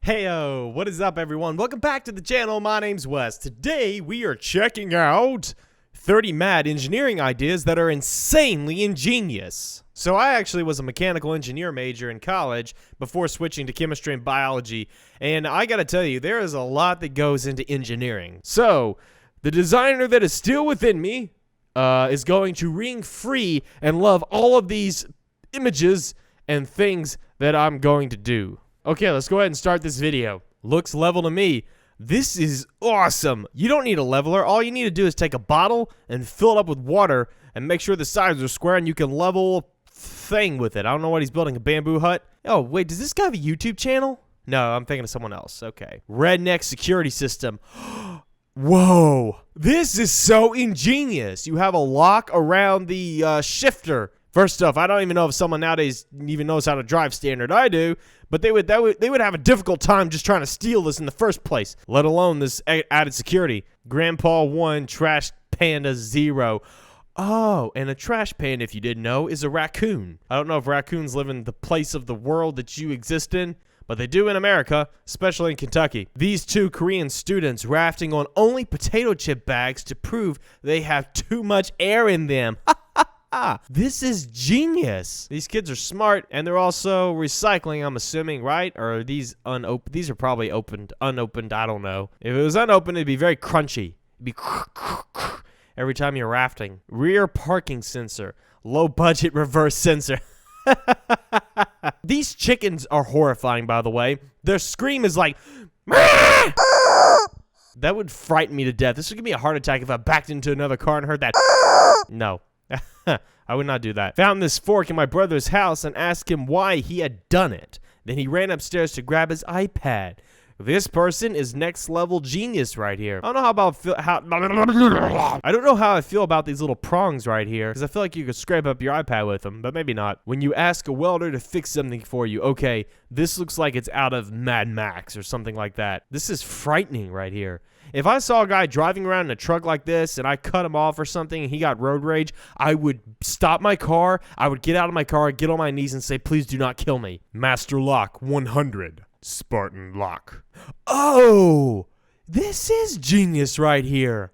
Heyo, what is up everyone? Welcome back to the channel. My name's Wes. Today we are checking out 30 mad engineering ideas that are insanely ingenious. So I actually was a mechanical engineer major in college before switching to chemistry and biology, and I gotta tell you, there is a lot that goes into engineering. So, the designer that is still within me is going to ring free and love all of these images and things that I'm going to do. Okay, let's go ahead and start this video. Looks level to me. This is awesome. You don't need a leveler. All you need to do is take a bottle and fill it up with water and make sure the sides are square and you can level thing with it. I don't know what he's building, a bamboo hut. Oh, wait, does this guy have a YouTube channel? No, I'm thinking of someone else. Okay. Redneck security system. Whoa, this is so ingenious. You have a lock around the shifter. First off, I don't even know if someone nowadays even knows how to drive standard. I do, but they would have a difficult time just trying to steal this in the first place, let alone this added security. Grandpa 1, Trash Panda 0. Oh, and a trash panda, if you didn't know, is a raccoon. I don't know if raccoons live in the place of the world that you exist in, but they do in America, especially in Kentucky. These two Korean students rafting on only potato chip bags to prove they have too much air in them. This is genius. These kids are smart, and they're also recycling, I'm assuming, right? Or are these unopened? These are probably unopened, I don't know. If it was unopened, it'd be very crunchy. It'd be every time you're rafting. Rear parking sensor. Low budget reverse sensor. These chickens are horrifying, by the way. Their scream is like, that would frighten me to death. This would give me a heart attack if I backed into another car and heard that. No. I would not do that. Found this fork in my brother's house and asked him why he had done it. Then he ran upstairs to grab his iPad. This person is next level genius right here. I don't know how I feel about these little prongs right here, because I feel like you could scrape up your iPad with them, but maybe not. When you ask a welder to fix something for you, okay, this looks like it's out of Mad Max or something like that. This is frightening right here. If I saw a guy driving around in a truck like this and I cut him off or something and he got road rage, I would stop my car, I would get out of my car, get on my knees and say, please do not kill me. Master Lock 100. Spartan Lock. Oh, this is genius right here.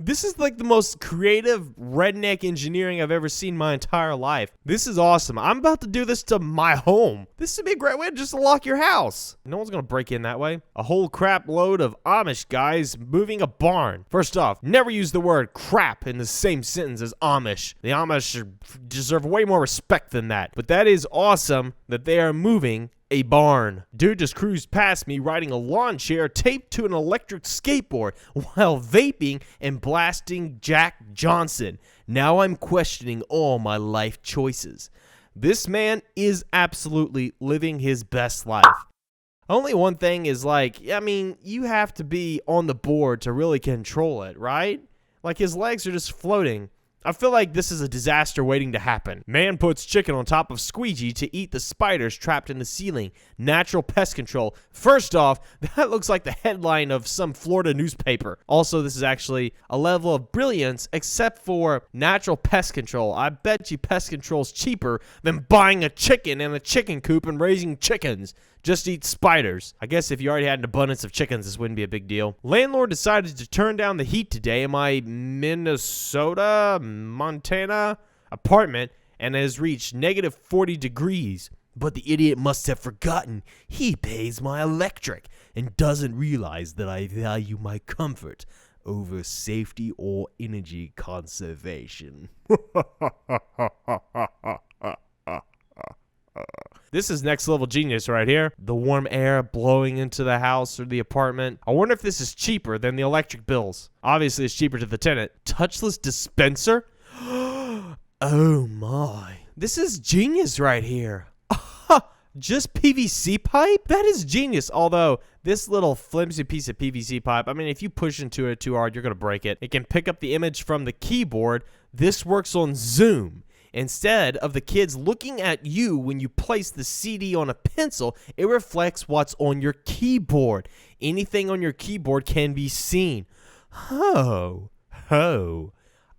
This is like the most creative redneck engineering I've ever seen my entire life. This is awesome. I'm about to do this to my home. This would be a great way just to lock your house. No one's gonna break in that way. A whole crap load of Amish guys moving a barn. First off, never use the word crap in the same sentence as Amish. The Amish deserve way more respect than that. But that is awesome that they are moving a barn. Dude just cruised past me riding a lawn chair taped to an electric skateboard while vaping and blasting Jack Johnson. Now I'm questioning all my life choices. This man is absolutely living his best life. Only one thing is you have to be on the board to really control it, right? Like his legs are just floating. I feel like this is a disaster waiting to happen. Man puts chicken on top of squeegee to eat the spiders trapped in the ceiling. Natural pest control. First off, that looks like the headline of some Florida newspaper. Also, this is actually a level of brilliance except for natural pest control. I bet you pest control's cheaper than buying a chicken in a chicken coop and raising chickens. Just eat spiders. I guess if you already had an abundance of chickens, this wouldn't be a big deal. Landlord decided to turn down the heat today in my Montana apartment and has reached negative 40 degrees. But the idiot must have forgotten he pays my electric and doesn't realize that I value my comfort over safety or energy conservation. This is next level genius right here. The warm air blowing into the house or the apartment. I wonder if this is cheaper than the electric bills. Obviously, it's cheaper to the tenant. Touchless dispenser? Oh my. This is genius right here. Just PVC pipe? That is genius. Although, this little flimsy piece of PVC pipe, I mean, if you push into it too hard, you're going to break it. It can pick up the image from the keyboard. This works on Zoom. Instead of the kids looking at you when you place the CD on a pencil, it reflects what's on your keyboard. Anything on your keyboard can be seen.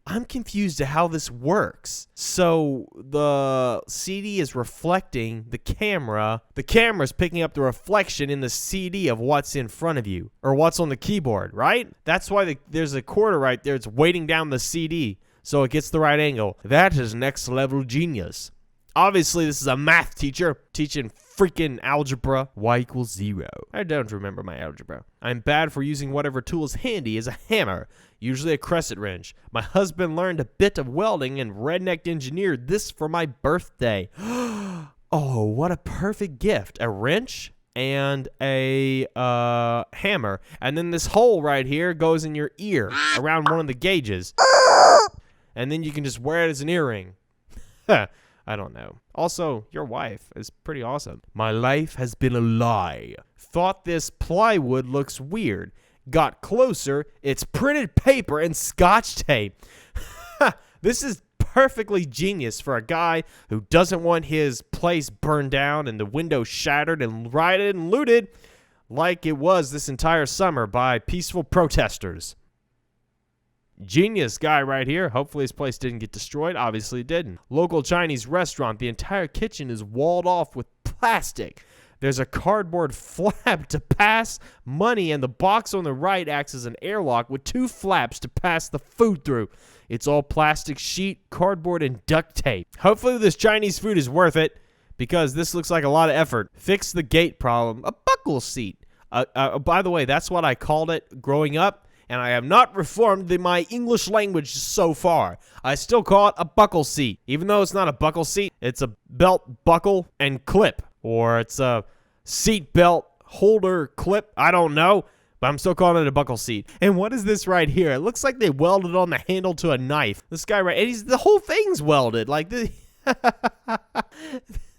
I'm confused to how this works. So the CD is reflecting the camera. The camera's picking up the reflection in the CD of what's in front of you or what's on the keyboard, right? That's why there's a quarter right there. It's weighting down the CD so it gets the right angle. That is next level genius. Obviously, this is a math teacher teaching freaking algebra. Y = 0. I don't remember my algebra. I'm bad for using whatever tool is handy as a hammer, usually a crescent wrench. My husband learned a bit of welding and redneck engineered this for my birthday. Oh, what a perfect gift. A wrench and a hammer. And then this hole right here goes in your ear around one of the gauges. And then you can just wear it as an earring. I don't know. Also, your wife is pretty awesome. My life has been a lie. Thought this plywood looks weird. Got closer. It's printed paper and scotch tape. This is perfectly genius for a guy who doesn't want his place burned down and the window shattered and rioted and looted like it was this entire summer by peaceful protesters. Genius guy right here. Hopefully his place didn't get destroyed. Obviously it didn't. Local Chinese restaurant. The entire kitchen is walled off with plastic. There's a cardboard flap to pass money, and the box on the right acts as an airlock with 2 flaps to pass the food through. It's all plastic sheet, cardboard, and duct tape. Hopefully this Chinese food is worth it, because this looks like a lot of effort. Fix the gate problem. A buckle seat. By the way, that's what I called it growing up. And I have not reformed my English language so far. I still call it a buckle seat. Even though it's not a buckle seat, it's a belt buckle and clip. Or it's a seat belt holder clip. I don't know. But I'm still calling it a buckle seat. And what is this right here? It looks like they welded on the handle to a knife. This guy right, and the whole thing's welded. Like this.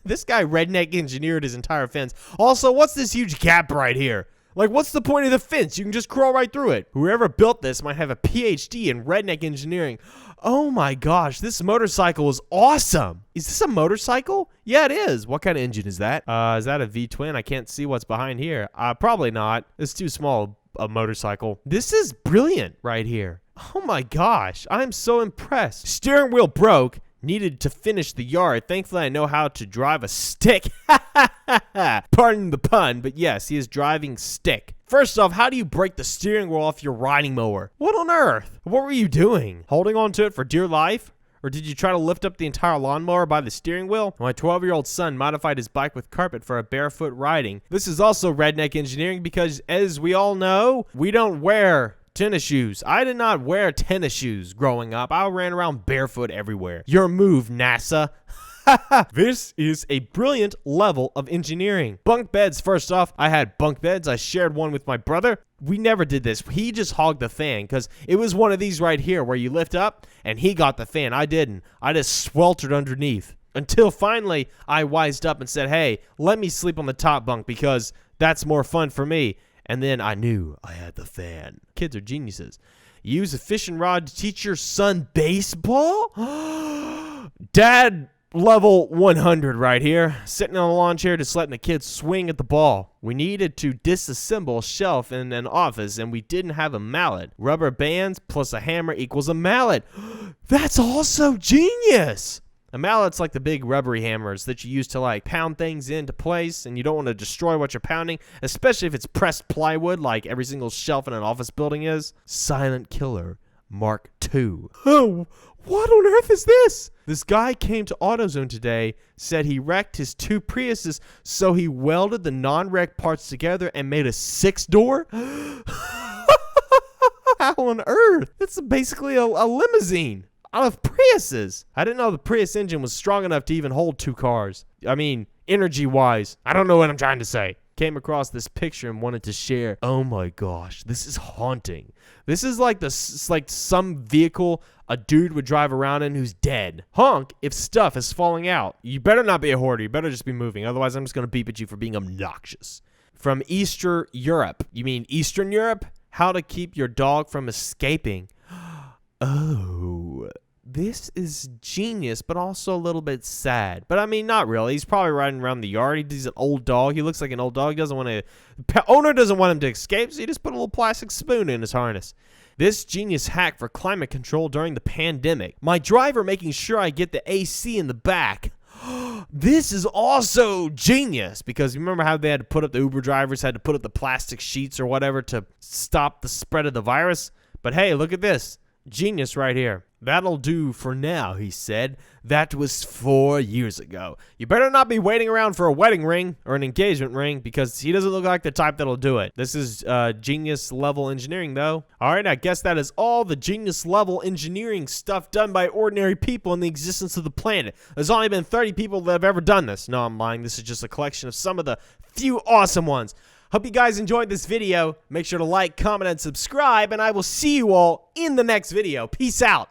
This guy redneck engineered his entire fence. Also, what's this huge gap right here? Like, what's the point of the fence? You can just crawl right through it. Whoever built this might have a PhD in redneck engineering. Oh my gosh, this motorcycle is awesome. Is this a motorcycle? Yeah, it is. What kind of engine is that? Is that a V-twin? I can't see what's behind here. Probably not. It's too small a motorcycle. This is brilliant right here. Oh my gosh, I'm so impressed. Steering wheel broke. Needed to finish the yard. Thankfully, I know how to drive a stick. Pardon the pun, but yes, he is driving stick. First off, how do you break the steering wheel off your riding mower? What on earth? What were you doing? Holding on to it for dear life? Or did you try to lift up the entire lawnmower by the steering wheel? My 12-year-old son modified his bike with carpet for a barefoot riding. This is also redneck engineering because, as we all know, we don't wear tennis shoes. I did not wear tennis shoes growing up. I ran around barefoot everywhere. Your move, NASA. This is a brilliant level of engineering. Bunk beds, first off, I had bunk beds. I shared one with my brother. We never did this. He just hogged the fan because it was one of these right here where you lift up and he got the fan. I didn't. I just sweltered underneath. Until finally I wised up and said, hey, let me sleep on the top bunk because that's more fun for me. And then I knew I had the fan. Kids are geniuses. Use a fishing rod to teach your son baseball? Dad level 100 right here. Sitting on a lawn chair just letting the kids swing at the ball. We needed to disassemble a shelf in an office and we didn't have a mallet. Rubber bands plus a hammer equals a mallet. That's also genius. A mallet's like the big rubbery hammers that you use to like pound things into place, and you don't want to destroy what you're pounding, especially if it's pressed plywood like every single shelf in an office building is. Silent Killer Mark II. Oh, what on earth is this? This guy came to AutoZone today, said he wrecked his 2 Priuses, so he welded the non-wrecked parts together and made a 6-door? How on earth? It's basically a limousine out of Priuses. I didn't know the Prius engine was strong enough to even hold 2 cars. I mean, energy-wise. I don't know what I'm trying to say. Came across this picture and wanted to share. Oh my gosh, this is haunting. This is like some vehicle a dude would drive around in who's dead. Honk if stuff is falling out. You better not be a hoarder. You better just be moving. Otherwise, I'm just going to beep at you for being obnoxious. From Eastern Europe. You mean Eastern Europe? How to keep your dog from escaping. Oh, This is genius, but also a little bit sad. But I mean, not really. He's probably riding around the yard. He's an old dog. He looks like an old dog. He doesn't want to. Owner doesn't want him to escape, so he just put a little plastic spoon in his harness. This genius hack for climate control during the pandemic. My driver making sure I get the AC in the back. This is also genius, because you remember how they had to put up, the Uber drivers had to put up the plastic sheets or whatever to stop the spread of the virus. But hey, look at this. Genius right here. That'll do for now, he said. That was 4 years ago. You better not be waiting around for a wedding ring or an engagement ring, because he doesn't look like the type that'll do it. This is genius level engineering, though. All right, I guess that is all the genius level engineering stuff done by ordinary people in the existence of the planet. There's only been 30 people that have ever done this. No, I'm lying. This is just a collection of some of the few awesome ones. Hope you guys enjoyed this video. Make sure to like, comment, and subscribe, and I will see you all in the next video. Peace out.